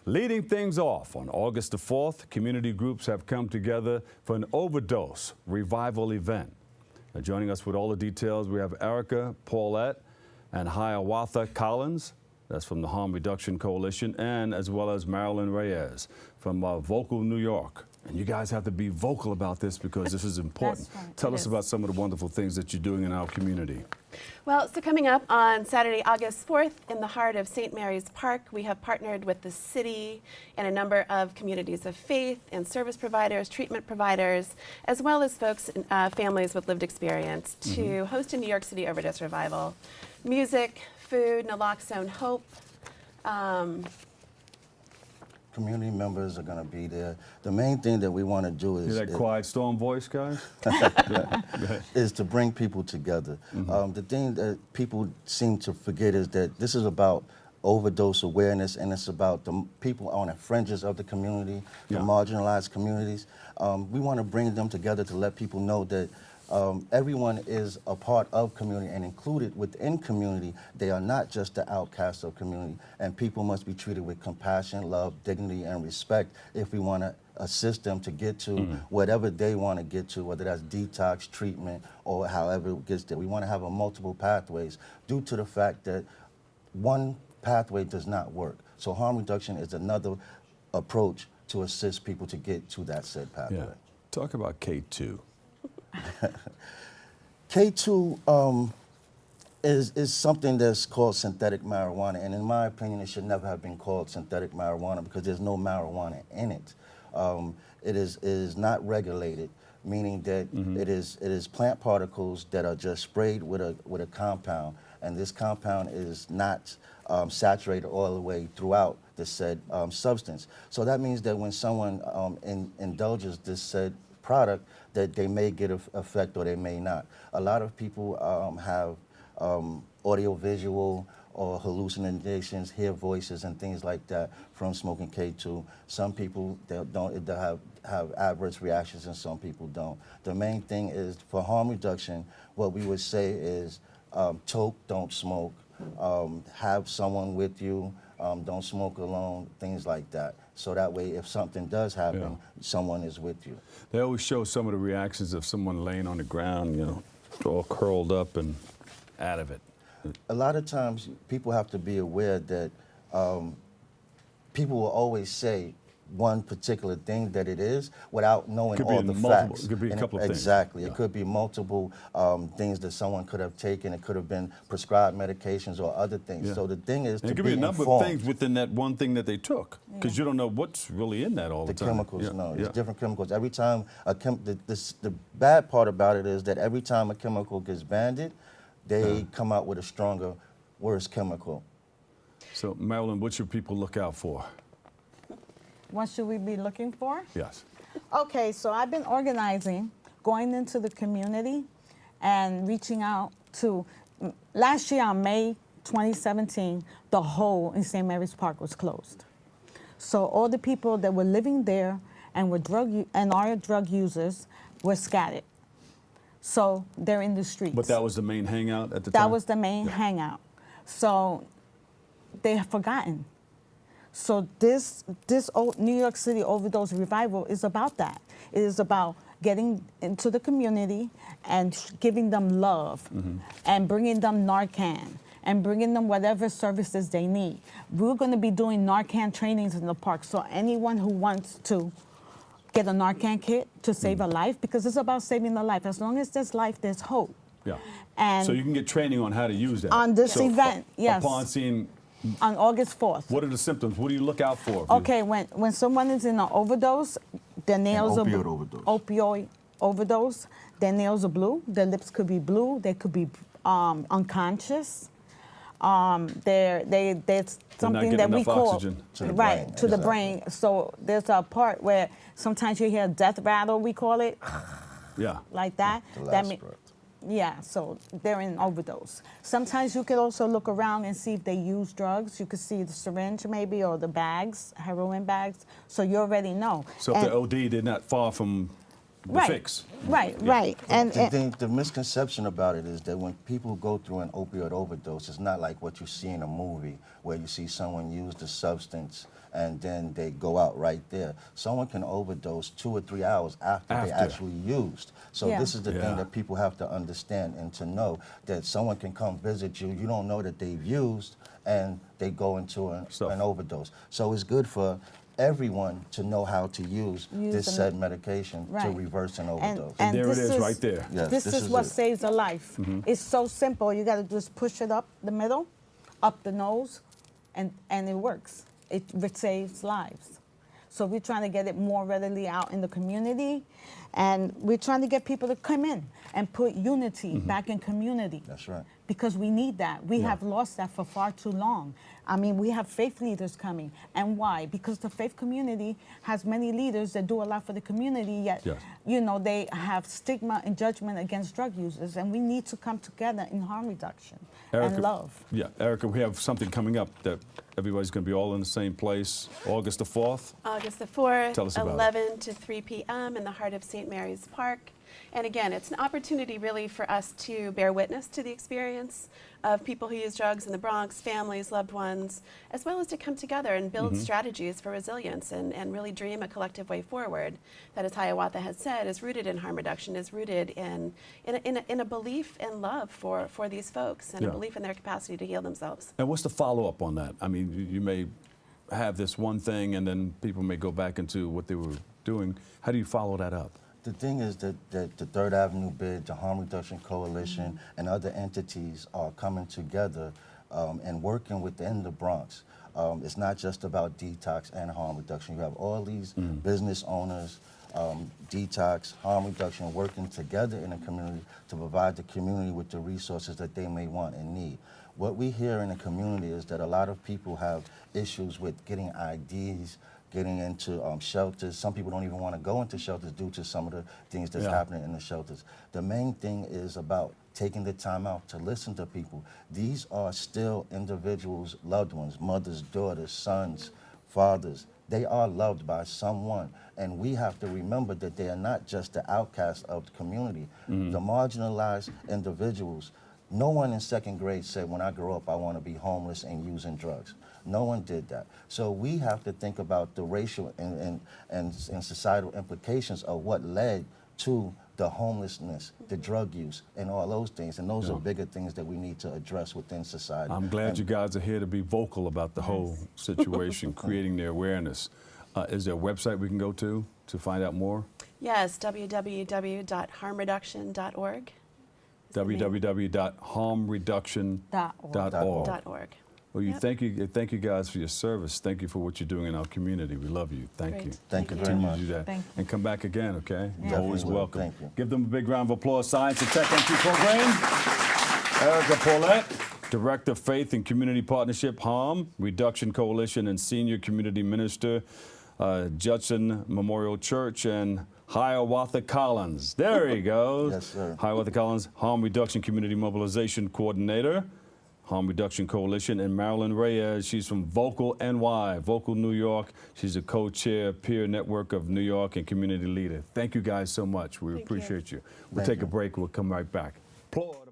Leading things off on August the 4th, community groups have come together for an Overdose Revival event. Now, joining us with all the details, we have Erica Poellot and Hiawatha Collins, that's from the Harm Reduction Coalition, and as well as Marilyn Reyes from Vocal New York. And you guys have to be vocal about this because this is important. Right. Tell us about some of the wonderful things that you're doing in our community. Well, so coming up on Saturday, August 4th, in the heart of St. Mary's Park, we have partnered with the city and a number of communities of faith and service providers, treatment providers, as well as folks, families with lived experience to host a New York City Overdose Revival. Music, food, naloxone, hope. Community members are going to be there. The main thing that we want to do is... Hear that quiet storm voice, guys? is to bring people together. The thing that people seem to forget is that this is about overdose awareness, and it's about the people on the fringes of the community, the marginalized communities. We want to bring them together to let people know that everyone is a part of community and included within community. They are not just the outcasts of community, and people must be treated with compassion, love, dignity, and respect if we want to assist them to get to whatever they want to get to, whether that's detox, treatment, or however it gets there. We want to have multiple pathways due to the fact that one pathway does not work. So harm reduction is another approach to assist people to get to that said pathway. Yeah. Talk about K2. K2 is something that's called synthetic marijuana, and in my opinion, it should never have been called synthetic marijuana because there's no marijuana in it. It is not regulated, meaning that it is plant particles that are just sprayed with a compound, and this compound is not saturated all the way throughout the said substance. So that means that when someone indulges this said product, that they may get an effect or they may not. A lot of people have audio-visual or hallucinations, hear voices and things like that from smoking K2. Some people they have adverse reactions and some people don't. The main thing is for harm reduction, what we would say is toke, don't smoke, have someone with you, don't smoke alone, things like that. So that way, if something does happen, someone is with you. They always show some of the reactions of someone laying on the ground, you know, all curled up and out of it. A lot of times, people have to be aware that people will always say one particular thing that it is without knowing all the facts. It could be a couple of things. Exactly. It could be multiple things that someone could have taken. It could have been prescribed medications or other things. So the thing is to be informed. It could be a number of things within that one thing that they took, because you don't know what's really in that all the time. The chemicals, no. It's different chemicals. Every time the bad part about it is that every time a chemical gets banned, they come out with a stronger, worse chemical. So, Marilyn, what should people look out for? What should we be looking for? Yes. Okay, so I've been organizing, going into the community and reaching out to, last year on May 2017, the whole in St. Mary's Park was closed. So all the people that were living there and were are drug users were scattered. So they're in the streets. But that was the main hangout at the time? That was the main hangout. So they have forgotten. So this New York City Overdose Revival is about that. It is about getting into the community and giving them love and bringing them Narcan and bringing them whatever services they need. We're going to be doing Narcan trainings in the park, so anyone who wants to get a Narcan kit to save a life, because it's about saving a life. As long as there's life, there's hope. Yeah. And so you can get training on how to use that. On this event, yes. Upon seeing... On August 4th. What are the symptoms? What do you look out for? Okay, when someone is in an overdose, their nails are opioid overdose. Their nails are blue. Their lips could be blue. They could be unconscious. There's something that we call to the brain. So there's a part where sometimes you hear a death rattle. We call it. Like that. Yeah, so they're in overdose. Sometimes you could also look around and see if they use drugs. You could see the syringe maybe or the bags, heroin bags, so you already know. So if they're OD, they're not far from Right. fix. Right, right. And The misconception about it is that when people go through an opioid overdose, it's not like what you see in a movie where you see someone use the substance and then they go out right there. Someone can overdose 2 or 3 hours after they actually used. So Yeah. this is the thing that people have to understand and to know that someone can come visit you, you don't know that they've used, and they go into an overdose. So it's good for everyone to know how to use this said medication to reverse an overdose. And there it this is right there. Yes, this is what it. saves a life. It's so simple. You got to just push it up the middle, up the nose, and it works. It saves lives. So we're trying to get it more readily out in the community, and we're trying to get people to come in and put unity back in community. That's right. Because we need that. We have lost that for far too long. I mean, we have faith leaders coming. And why? Because the faith community has many leaders that do a lot for the community, yet, you know, they have stigma and judgment against drug users. And we need to come together in harm reduction and love. Yeah, Erica, we have something coming up that everybody's going to be all in the same place, August the 4th. August the 4th, Tell us about 11 to 3 p.m. in the heart of St. Mary's Park. And again, it's an opportunity really for us to bear witness to the experience of people who use drugs in the Bronx, families, loved ones, as well as to come together and build strategies for resilience and really dream a collective way forward that, as Hiawatha has said, is rooted in harm reduction, is rooted in a belief and love for these folks and a belief in their capacity to heal themselves. And what's the follow-up on that? I mean, you may have this one thing and then people may go back into what they were doing. How do you follow that up? The thing is that the Third Avenue Bid, the Harm Reduction Coalition, and other entities are coming together and working within the Bronx. It's not just about detox and harm reduction. You have all these business owners, detox, harm reduction, working together in the community to provide the community with the resources that they may want and need. What we hear in the community is that a lot of people have issues with getting IDs, getting into shelters. Some people don't even want to go into shelters due to some of the things that's happening in the shelters. The main thing is about taking the time out to listen to people. These are still individuals, loved ones, mothers, daughters, sons, fathers. They are loved by someone, and we have to remember that they are not just the outcasts of the community. The marginalized individuals. No one in second grade said, when I grow up, I want to be homeless and using drugs. No one did that. So we have to think about the racial and societal implications of what led to the homelessness, the drug use, and all those things. And those are bigger things that we need to address within society. I'm glad you guys are here to be vocal about the whole situation, creating the awareness. Is there a website we can go to find out more? Yes, www.harmreduction.org. www.harmreduction.org. Well, thank you guys for your service. Thank you for what you're doing in our community. We love you. Thank you. Thank you very Continue much. to do that. Thank you. And come back again, okay? You're always will. welcome. Thank you. Give them a big round of applause. Science and Tech Entry Program. Erica Poellot, Director of Faith and Community Partnership, Harm Reduction Coalition, and Senior Community Minister, Judson Memorial Church, and Hiawatha Collins. There he goes. Yes, sir. Hiawatha Collins, Harm Reduction Community Mobilization Coordinator, Harm Reduction Coalition, and Marilyn Reyes. She's from Vocal NY, Vocal New York. She's a co-chair, peer network of New York and community leader. Thank you guys so much. We appreciate you. We'll take a break. We'll come right back. Applaud.